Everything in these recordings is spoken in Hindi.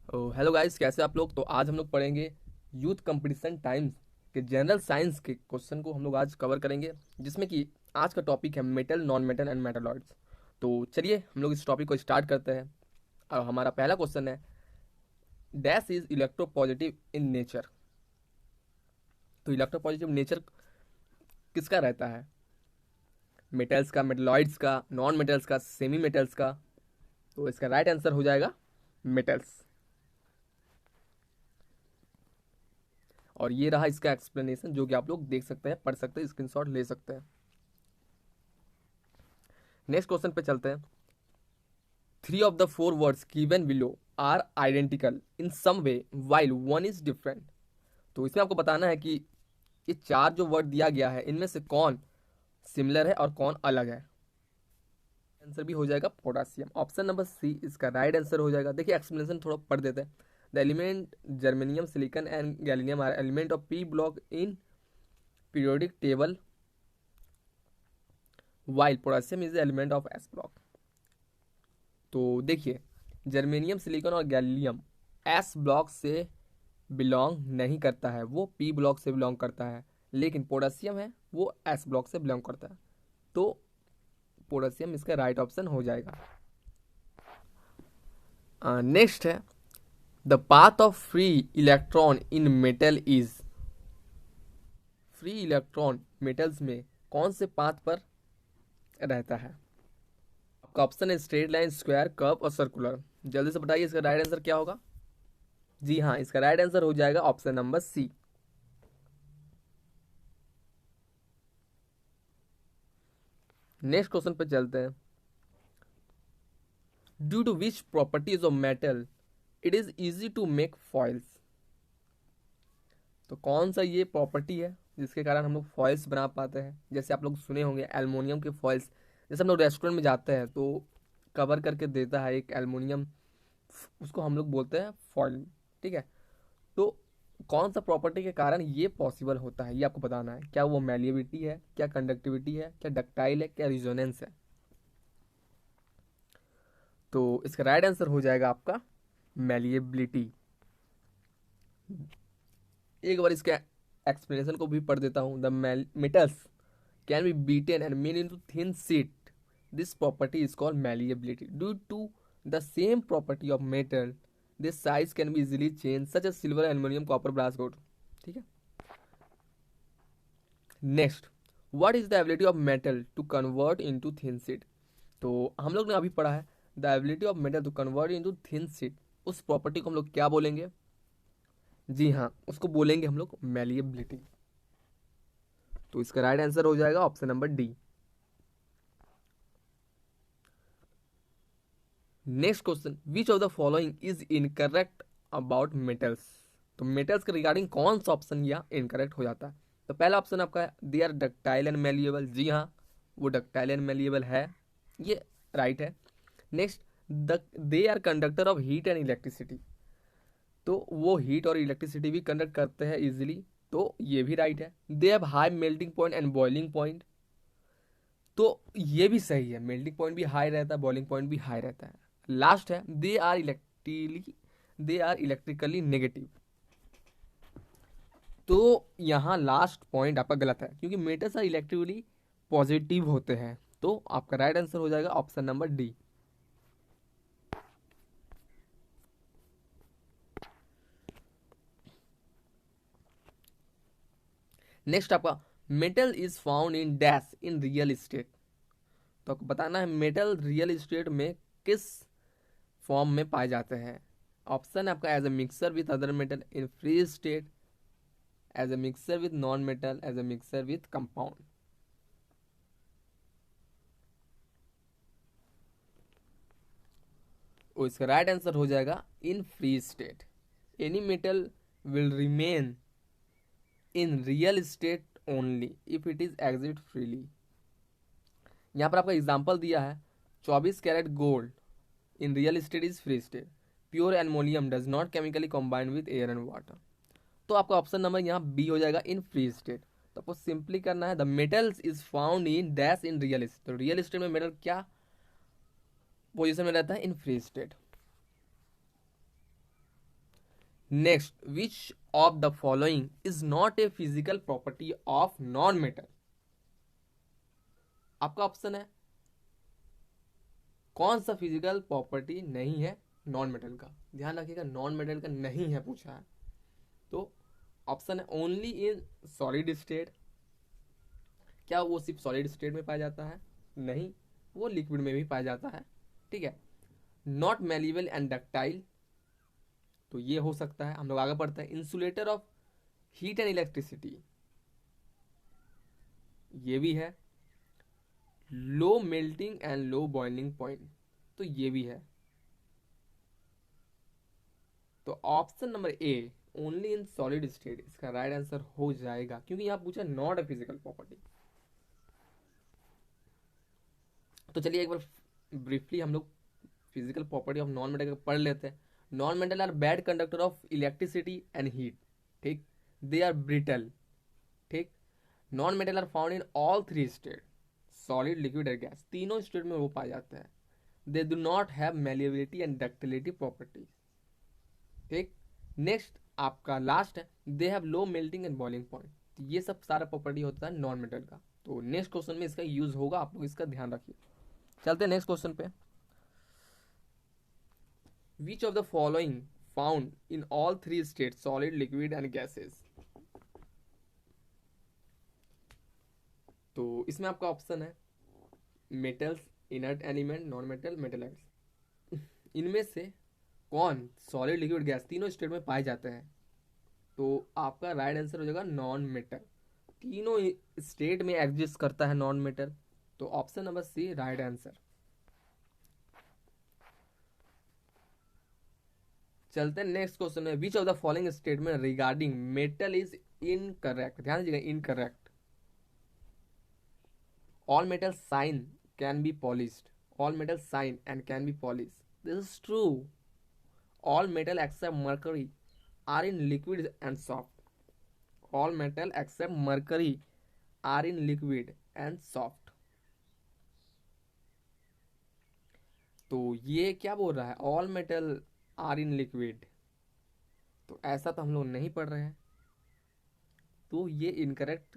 हेलो गाइस, कैसे आप लोग। तो आज हम लोग पढ़ेंगे यूथ कंपटीशन टाइम्स के जनरल साइंस के क्वेश्चन को हम लोग आज कवर करेंगे, जिसमें कि आज का टॉपिक है metal, non metal and metalloids. तो चलिए हम लोग इस टॉपिक को स्टार्ट करते हैं। और हमारा पहला क्वेश्चन है, dash is electropositive in nature. तो इलेक्ट्रोपॉजिटिव नेचर किसका रहता है? मेटल्स का, मेटलॉइड्स का, नॉन मेटल्स का, सेमी मेटल्स का? तो इसका राइट आंसर हो जाएगा मेटल्स। और ये रहा इसका एक्सप्लेनेशन, जो कि आप लोग देख सकते हैं, पढ़ सकते हैं, स्क्रीनशॉट ले सकते हैं। नेक्स्ट क्वेश्चन पे चलते हैं। Three of the four words given below are identical in some way while one is different. तो इसमें आपको बताना है कि ये चार जो वर्ड दिया गया है, इनमें से कौन सिमिलर है और कौन अलग है। आंसर भी हो जाएगा पोटासियम। ऑप्शन नंबर सी इसका राइट आंसर हो जाएगा। देखिए एक्सप्लेनेशन थोड़ा पढ़ देते हैं। The element germanium, silicon and gallium are element of P block in periodic table while potassium is element of S block. तो देखिए, जर्मेनियम, सिलिकॉन और गैलियम एस ब्लॉक से बिलोंग नहीं करता है, वो पी ब्लॉक से बिलोंग करता है। लेकिन पोटेशियम है, वो एस ब्लॉक से बिलोंग करता है। तो पोटेशियम इसका राइट ऑप्शन हो जाएगा। नेक्स्ट है, the path of free electron in metal is. Free electron metals में कौन से पाथ पर रहता है? आपका ऑप्शन है स्ट्रेट लाइन, स्क्वायर, कर्व और सर्कुलर। जल्दी से बताइए इसका राइट आंसर क्या होगा। जी हाँ, इसका राइट आंसर हो जाएगा option number C. Next question पे चलते हैं। Due to which properties of metal it is easy to make foils. तो कौन सा ये प्रॉपर्टी है जिसके कारण हम लोग फॉइल्स बना पाते हैं? जैसे आप लोग सुने होंगे एल्युमिनियम के फॉइल्स। जैसे हम लोग रेस्टोरेंट में जाते हैं तो कवर करके देता है एक एल्युमिनियम, उसको हम लोग बोलते हैं फॉइल। ठीक है। तो कौन सा प्रॉपर्टी के कारण ये पॉसिबल होता है, ये आपको बताना है। क्या वो मैलिएबिलिटी है, क्या कंडक्टिविटी है, क्या डक्टाइल है, क्या रिजोनेंस है? तो इसका राइट आंसर हो जाएगा आपका मैलिएबिलिटी। एक बार इसके एक्सप्लेनेशन को भी पढ़ देता हूँ। The metals can be beaten and made into thin sheet. This property is called malleability. Due to the same property of metal this size can be easily change such as silver, aluminium, copper, brass, gold. ठीक है। Next, what is the ability of metal to convert into thin sheet. तो हम लोग ने अभी पढ़ा है the ability of metal to convert into thin sheet. उस प्रॉपर्टी को हम लोग क्या बोलेंगे? जी हाँ, उसको बोलेंगे हम लोग मैलिएबिलिटी। तो इसका राइट आंसर हो जाएगा option number D. Next question, which of the following is incorrect about metals. तो मेटल्स के रिगार्डिंग कौन सा ऑप्शन या इनकरेक्ट हो जाता है? तो पहला ऑप्शन आपका है they are ductile and malleable. जी हाँ, वो डक्टाइल एंड मेलिएबल है, ये राइट है। Next, they are conductor of heat and electricity. तो वो हीट और इलेक्ट्रिसिटी भी कंडक्ट करते हैं इजिली, तो ये भी राइट है। They have high melting point and boiling point. तो ये भी सही है, मेल्टिंग पॉइंट भी हाई रहता है, बॉइलिंग पॉइंट भी हाई रहता है। लास्ट है, दे आर इलेक्ट्रिकली नेगेटिव। तो यहाँ लास्ट पॉइंट आपका गलत है, क्योंकि मेटल्स आर इलेक्ट्रिकली पॉजिटिव होते हैं। तो आपका राइट आंसर हो जाएगा ऑप्शन नंबर डी। नेक्स्ट आपका, metal is found in dash in real state. तो आपको बताना है मेटल रियल स्टेट में किस फॉर्म में पाए जाते हैं। ऑप्शन है आपका as a mixer with other metal in free state, as a mixer with non metal, as a mixer with compound. और इसका राइट आंसर हो जाएगा in free state. Any metal will remain in real state only if it is exit freely. यहाँ पर आपका एग्जाम्पल दिया है 24 carat gold in real state is free state. Pure aluminium does not chemically combined with air and water. तो आपका ऑप्शन नंबर यहाँ बी हो जाएगा इन फ्री स्टेट। तो आपको सिंपली करना है the metals is found in dash in real state. तो रियल स्टेट में मेटल क्या पोजीशन में रहता है? In free state. Next, which of the following is not a physical property of non metal. आपका ऑप्शन है कौन सा फिजिकल प्रॉपर्टी नहीं है नॉन मेटल का। ध्यान रखिएगा, नॉन मेटल का नहीं है पूछा है। तो ऑप्शन है ओनली इन सॉलिड स्टेट। क्या वो सिर्फ सॉलिड स्टेट में पाया जाता है? नहीं, वो लिक्विड में भी पाया जाता है। ठीक है। नॉट मेलिबल एंड डक्टाइल, तो ये हो सकता है। हम लोग आगे बढ़ते हैं। Insulator of heat and electricity, ये भी है। लो melting and low boiling point, तो ये भी है। तो option number A only in solid state इसका राइट आंसर हो जाएगा, क्योंकि यहां पूछा नॉट अ फिजिकल प्रॉपर्टी। तो चलिए एक बार ब्रीफली हम लोग physical property of non metal पढ़ लेते हैं। Non metal are bad conductor of electricity and heat. ठीक। They are brittle. ठीक। Non metal are found in all three state, solid liquid और गैस, तीनों स्टेट में वो पाए जाते हैं। They do not have malleability and ductility properties. ठीक। नेक्स्ट आपका लास्ट है, they have low melting and boiling point. तो ये सब सारा प्रॉपर्टी होता है नॉन मेटल का। तो नेक्स्ट क्वेश्चन में इसका यूज होगा, आप लोग इसका ध्यान रखिए। चलते हैं नेक्स्ट क्वेश्चन पे। विच of the following found in all three state, solid liquid and gases. तो इसमें आपका ऑप्शन है metals, inert element, non metal, metals. इनमें से कौन सॉलिड लिक्विड गैस तीनों स्टेट में पाए जाते हैं? तो आपका राइट आंसर हो जाएगा नॉन मेटल। तीनों स्टेट में एग्जिस्ट करता है नॉन मेटल। तो option number C right answer. चलते हैं नेक्स्ट क्वेश्चन में। Which of the following statement regarding metal is incorrect. ध्यान दीजिएगा, incorrect. All metal shine can be polished. All metal shine and can be polished. This is true. All metal except mercury are in liquid and soft. All metal except mercury are in liquid and soft. तो ये क्या बोल रहा है? All metal are in liquid, तो ऐसा तो हम लोग नहीं पढ़ रहे हैं, तो ये इनकरेक्ट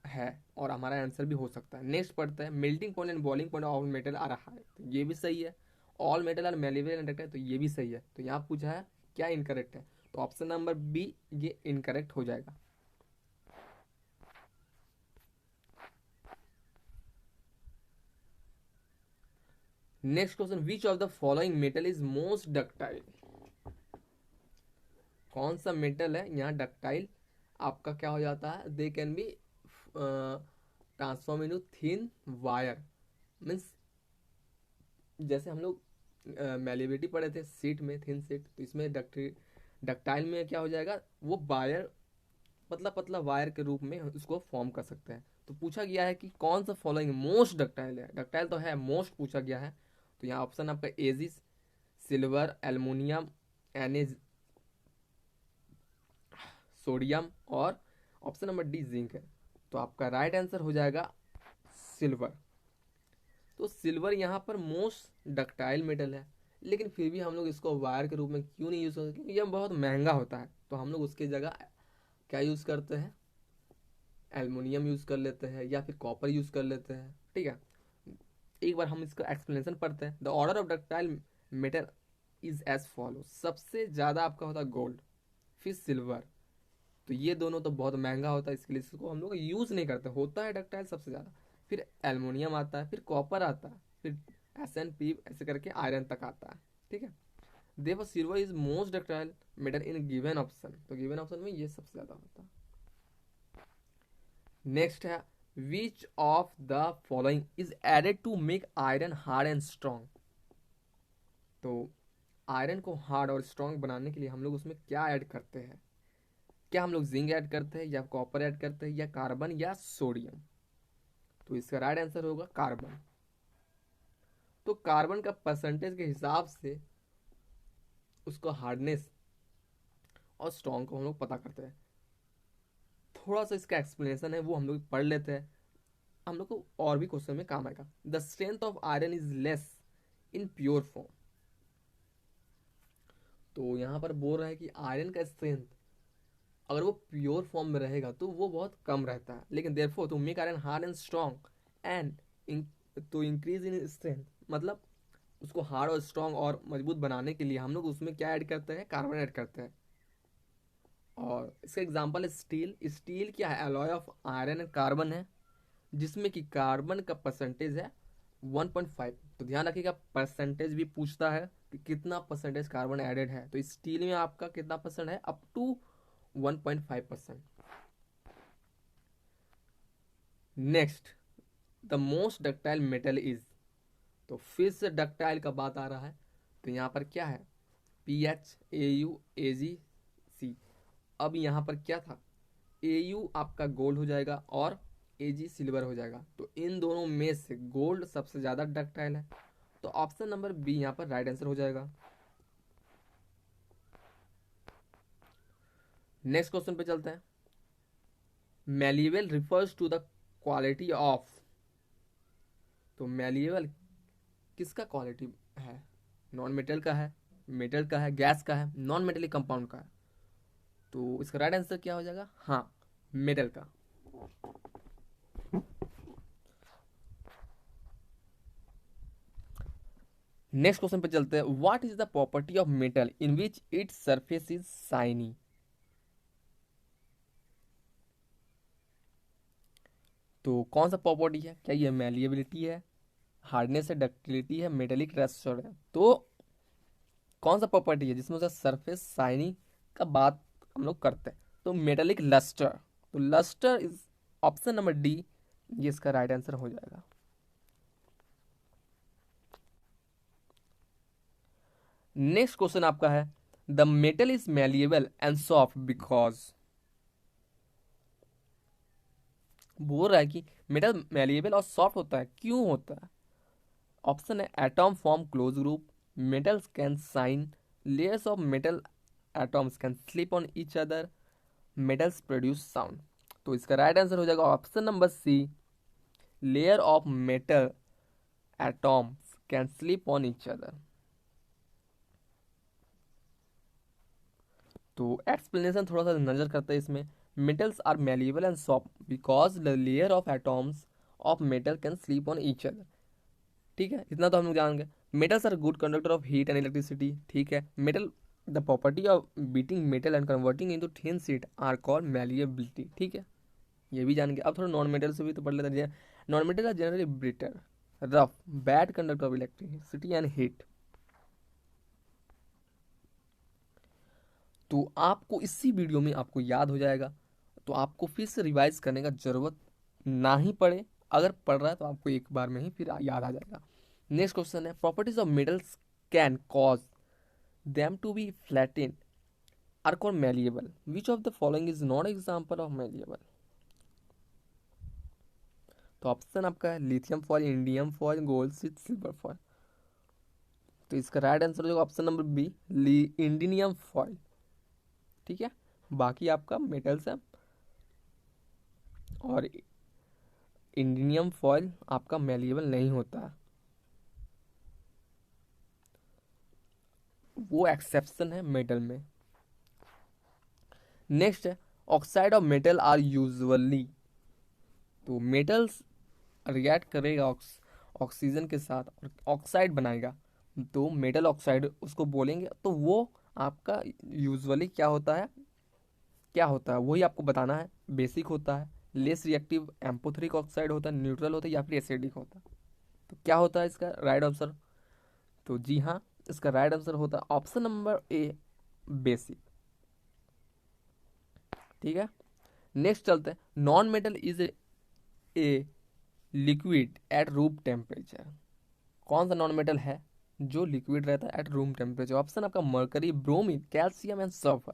है और हमारा आंसर भी हो सकता है। नेक्स्ट पढ़ते हैं। Melting point and boiling point all metal are high, तो ये भी सही है। All metal are malleable and ductile, तो ये भी सही है। तो यहाँ पूछा है क्या इनकरेक्ट है, तो ऑप्शन नंबर बी ये इनकरेक्ट हो जाएगा। Next question, which of the following metal is most ductile. कौन सा मेटल है यहाँ डक्टाइल? आपका क्या हो जाता है, they can be transform into thin wire. Means जैसे हम लोग मेलेबिलिटी पढ़े थे सीट में, थिन सीट, तो इसमें डक्टाइल में क्या हो जाएगा, वो वायर, पतला पतला वायर के रूप में उसको फॉर्म कर सकते हैं। तो पूछा गया है कि कौन सा फॉलोइंग मोस्ट डक्टाइल है। डक्टाइल तो है, मोस्ट पूछा गया है। तो यहाँ ऑप्शन आपका एजिस, सिल्वर, एल्युमिनियम, एनेज, सोडियम और ऑप्शन नंबर डी जिंक है। तो आपका राइट आंसर हो जाएगा सिल्वर। तो सिल्वर यहाँ पर मोस्ट डक्टाइल मेटल है, लेकिन फिर भी हम लोग इसको वायर के रूप में क्यों नहीं यूज़ करते? क्योंकि यह बहुत महंगा होता है। तो हम लोग उसकी जगह क्या यूज़ करते हैं, एल्युमिनियम यूज़ कर लेते हैं या फिर कॉपर यूज़ कर लेते हैं। ठीक है। एक बार हम इसका एक्सप्लेनेशन पढ़ते हैं। The order of ductile metal is as follow. सबसे ज़्यादा आपका होता है गोल्ड, फिर सिल्वर। तो ये दोनों तो बहुत महंगा होता है, इसके लिए इसको हम लोग यूज़ नहीं करते। होता है डक्टाइल सबसे ज़्यादा, फिर एल्युमिनियम आता है, फिर कॉपर आता है, फिर SN, P ऐसे करके आयरन तक आता है। ठीक है। देव silver is most ductile metal in given option, तो गिवन ऑप्शन में ये सबसे ज़्यादा होता है। नेक्स्ट है, which of the following is added to make iron hard and strong. तो आयरन को हार्ड और स्ट्रॉन्ग बनाने के लिए हम लोग उसमें क्या ऐड करते हैं? क्या हम लोग जिंक ऐड करते हैं या कॉपर ऐड करते हैं या कार्बन या सोडियम? तो इसका राइट आंसर होगा कार्बन। तो कार्बन का परसेंटेज के हिसाब से उसको हार्डनेस और स्ट्रॉन्ग को हम लोग पता करते हैं। थोड़ा सा इसका एक्सप्लेनेशन है, वो हम लोग पढ़ लेते हैं, हम लोग को और भी क्वेश्चन में काम आएगा। The strength of iron is less in pure form. तो यहाँ पर बोल रहा है कि आयरन का स्ट्रेंथ अगर वो प्योर फॉर्म में रहेगा तो वो बहुत कम रहता है, लेकिन therefore to make iron hard and strong and to increase in strength, मतलब उसको हार्ड और स्ट्रॉन्ग और मजबूत बनाने के लिए हम लोग उसमें क्या ऐड करते हैं, कार्बन ऐड करते हैं। और इसका एग्जांपल है स्टील। स्टील क्या है, alloy of iron and carbon है, जिसमें कि कार्बन का परसेंटेज है 1.5। तो ध्यान रखिएगा परसेंटेज भी पूछता है कि कितना परसेंटेज कार्बन एडेड है, तो स्टील में आपका कितना परसेंट है, up to 1.5%। Next, the most ductile metal is, तो फिर से डक्टाइल का बात आ रहा है। तो यहाँ पर क्या है, PHAU AgC। अब यहाँ पर क्या था, AU आपका गोल्ड हो जाएगा और AG सिल्वर हो जाएगा, तो इन दोनों में से गोल्ड सबसे ज़्यादा डक्टाइल है, तो ऑप्शन नंबर बी यहाँ पर राइट आंसर हो जाएगा। नेक्स्ट क्वेश्चन पे चलते हैं। Malleable refers to the quality of, तो मैलिएबल किसका क्वालिटी है, नॉन मेटल का है, मेटल का है, गैस का है, नॉन मेटेलिक कंपाउंड का है, तो इसका राइट आंसर क्या हो जाएगा, हाँ मेटल का। नेक्स्ट क्वेश्चन पे चलते हैं। What is the property of metal in which its surface is shiny, तो कौन सा प्रॉपर्टी है, क्या ये मैलिएबिलिटी है, हार्डनेस है, डक्टिलिटी है, मेटेलिक रेस्टर है, तो कौन सा प्रॉपर्टी है जिसमें उसका सरफेस शाइनी का बात हम लोग करते हैं, तो मेटेलिक लस्टर। तो luster is option number D, ये इसका राइट आंसर हो जाएगा। नेक्स्ट क्वेश्चन आपका है, the metal is malleable and soft because, बोल रहा है कि मेटल मैलिएबल और सॉफ्ट होता है, क्यों होता है। ऑप्शन है atom form close group, metals can shine, layers of metal atoms can slip on each other, metals produce sound, तो इसका राइट आंसर हो जाएगा option number C, layer of metal atoms can slip on each other. तो एक्सप्लेनेशन थोड़ा सा नजर करते हैं इसमें। Metals are malleable and soft because the layer of atoms of metal can slip on each other, ठीक है, इतना तो हम लोग जान गए। Metals are good conductor of heat and electricity, ठीक है। Metal, the property of beating metal and converting into thin sheet are called malleability, ठीक है, ये भी जान गए। अब थोड़ा नॉन मेटल से भी तो पढ़ लेते हैं। Non metal are generally brittle, rough, bad conductor of electricity and heat. तो आपको इसी वीडियो में आपको याद हो जाएगा, तो आपको फिर से रिवाइज करने का जरूरत ना ही पड़े, अगर पढ़ रहा है तो आपको एक बार में ही फिर याद आ जाएगा। नेक्स्ट क्वेश्चन है, properties of metals can cause them to be flatten are called malleable, which of the following is not example of malleable. तो ऑप्शन आपका है lithium foil, indium foil, gold seed, silver foil, तो इसका राइट आंसर हो जाएगा option number B, indium foil, ठीक है। बाकी आपका मेटल्स है और इंडियम फॉयल आपका मैलिएबल नहीं होता है, वो एक्सेप्शन है मेटल में। नेक्स्ट है, oxide of metal are usually, तो मेटल्स रिएक्ट करेगा ऑक्सीजन के साथ और ऑक्साइड बनाएगा, तो मेटल ऑक्साइड उसको बोलेंगे, तो वो आपका यूजुअली क्या होता है, क्या होता है वही आपको बताना है। बेसिक होता है, लेस रिएक्टिव एम्पोथेरिक ऑक्साइड होता है, न्यूट्रल होता है या फिर एसिडिक होता है, तो क्या होता है इसका राइट आंसर, तो जी हाँ इसका राइट आंसर होता है ऑप्शन नंबर ए, बेसिक, ठीक है। नेक्स्ट चलते हैं, non metal is a liquid at room temperature, कौन सा नॉन मेटल है जो लिक्विड रहता है एट रूम टेम्परेचर। ऑप्शन आपका mercury, bromine, calcium and sulphur,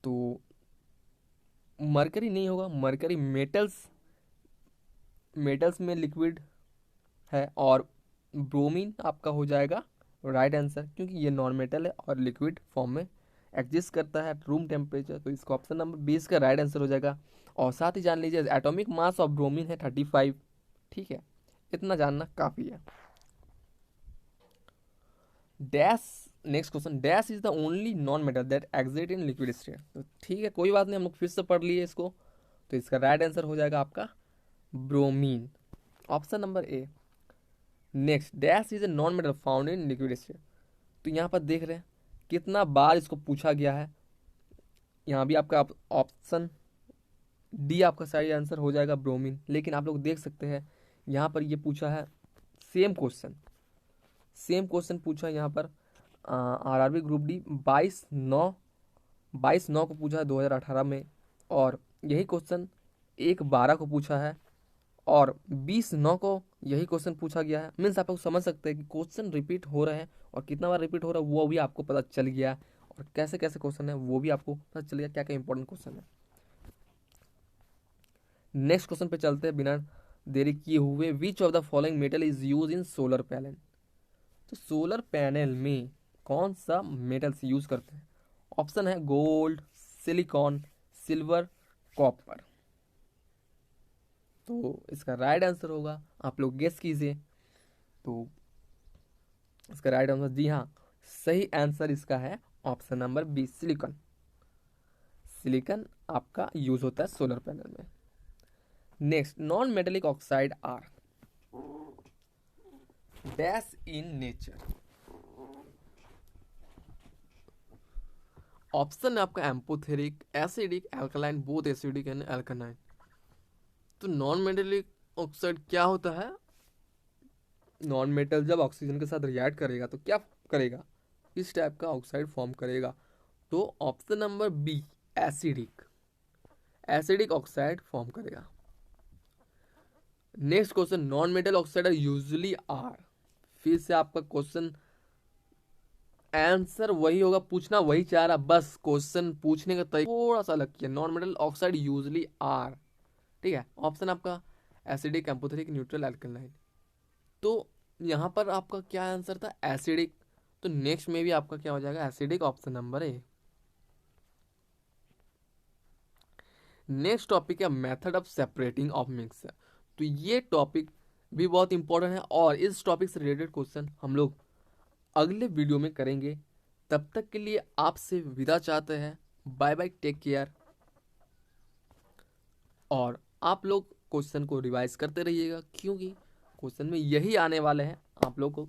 तो मरकरी नहीं होगा, मरकरी मेटल्स मेटल्स में लिक्विड है, और ब्रोमीन आपका हो जाएगा राइट आंसर, क्योंकि ये नॉन मेटल है और लिक्विड फॉर्म में एग्जिस्ट करता है रूम टेम्परेचर, तो इसका ऑप्शन नंबर 20 का राइट आंसर हो जाएगा। और साथ ही जान लीजिए एटॉमिक मास ऑफ ब्रोमीन है 35, ठीक है, इतना जानना काफ़ी है। Dash next question, dash is the only non metal that exist in liquid state. तो ठीक है, कोई बात नहीं, हम लोग फिर से पढ़ लिए इसको। तो इसका राइट आंसर हो जाएगा आपका bromine, option number A. Next, dash is a non metal found in liquid state. तो यहाँ पर देख रहे हैं कितना बार इसको पूछा गया है। यहाँ भी आपका ऑप्शन डी आपका सही आंसर हो जाएगा ब्रोमीन। लेकिन आप लोग देख सकते हैं यहाँ पर ये पूछा है सेम क्वेश्चन पूछा है यहाँ पर आरआरबी ग्रुप डी 22/9 को पूछा है 2018 में, और यही क्वेश्चन 1/12 को पूछा है, और 20/9 को यही क्वेश्चन पूछा गया है। मीन्स आप लोग समझ सकते हैं कि क्वेश्चन रिपीट हो रहे हैं, और कितना बार रिपीट हो रहा है वो भी आपको पता चल गया है, और कैसे कैसे क्वेश्चन है वो भी आपको पता चल गया, क्या क्या इंपॉर्टेंट क्वेश्चन है। नेक्स्ट क्वेश्चन पे चलते हैं बिना देरी किए हुए। विच of the following metal is use in solar panel. तो सोलर पैनल में कौन सा मेटल्स यूज करते हैं? ऑप्शन है गोल्ड, सिलिकॉन, सिल्वर, कॉपर। तो इसका राइट आंसर होगा, आप लोग गेस कीजिए। तो इसका राइट आंसर, जी हाँ, सही आंसर इसका है option number B, silicon. Silicon आपका यूज होता है सोलर पैनल में। Next, non metallic oxide are dash in nature. Option है आपका amphoteric, acidic, alkaline, both acidic and एल्कनाइन। तो नॉन मेटेलिक ऑक्साइड क्या होता है? नॉन मेटल जब ऑक्सीजन के साथ रिएक्ट करेगा तो क्या करेगा? इस टाइप का ऑक्साइड फॉर्म करेगा। तो option number B, acidic oxide form करेगा। Next question, non metal oxide usually are. फिर से आपका क्वेश्चन आंसर वही होगा, पूछना वही चाह रहा, बस क्वेश्चन पूछने का तरीका थोड़ा सा अलग किया। Non metal oxide usually are, ठीक है। ऑप्शन आपका एसिडिक, एम्पोथेरिक, न्यूट्रल, एल्कलाइन। तो यहाँ पर आपका क्या आंसर था? एसिडिक। तो नेक्स्ट में भी आपका क्या हो जाएगा? Acidic, option number A. Next topic है method of separating of mixer. तो ये टॉपिक भी बहुत इंपॉर्टेंट है, और इस टॉपिक से रिलेटेड क्वेश्चन हम लोग अगले वीडियो में करेंगे। तब तक के लिए आपसे विदा चाहते हैं। Bye bye, take care. और आप लोग क्वेश्चन को रिवाइज करते रहिएगा, क्योंकि क्वेश्चन में यही आने वाले हैं। आप लोग को